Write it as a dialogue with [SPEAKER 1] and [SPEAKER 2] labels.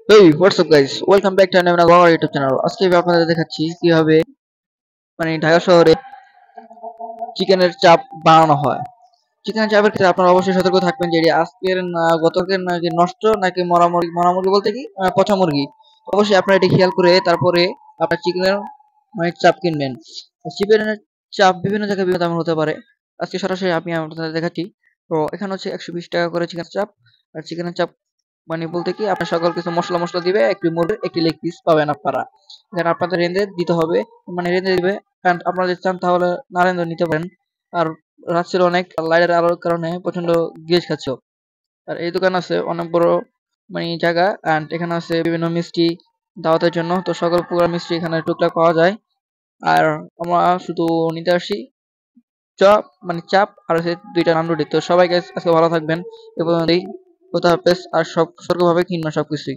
[SPEAKER 1] Hey, what's up guys? Welcome back to another our YouTube channel. আজকে আমি আপনাদের দেখাচ্ছি কিভাবে ঢাকা শহরে চিকেনের চাপ বানানো হয়। চিকেনের চাপের ক্ষেত্রে আপনারা অবশ্যই সতর্ক থাকবেন যে এটি আজকের না গতকের নাকি নষ্ট নাকি মরা মুরগি বলতে কি পচা মুরগি। অবশ্যই আপনারা এটি খেয়াল করে তারপরে আপনার চিকেনের চাপ কিনবেন। চিকেনের চাপ বিভিন্ন জায়গায় বিভিন্ন দামের হতে পারে। আজকে সরাসরি আমি আপনাদের দেখাচ্ছি। তো এখানে হচ্ছে 120 টাকা করে চিকেনের চাপ। আর চিকেনের চাপ বলতে কি আপনার সকল কিছু মশলা দিবে, একটি মুরগির একটি লেগ পিস পাবেন আপনারা। এখানে আপনাদের রেঁধে দিতে হবে, রেঁধে দিবে। কারণ আপনারা যদি চান তাহলে না রেঁধে নিতে পারেন। আর রাত ছিল অনেক, লাইটের আলোর কারণে প্রচন্ড গ্যাস খাচ্ছিল। আর এই দোকান আছে অনেক বড় জায়গা। অ্যান্ড এখানে আছে বিভিন্ন মিষ্টি দাওয়াতের জন্য। তো সকল প্রকার মিষ্টি এখানে টুকটাক পাওয়া যায়। আর আমরা শুধু নিতে আসি চপ চাপ আর হচ্ছে 2টা নান রুটি। তো সবাই আজকে ভালো থাকবেন। এ পর্যন্তই। কোথা হাফেজ। আর সতর্কভাবে কিনবেন সবকিছুই।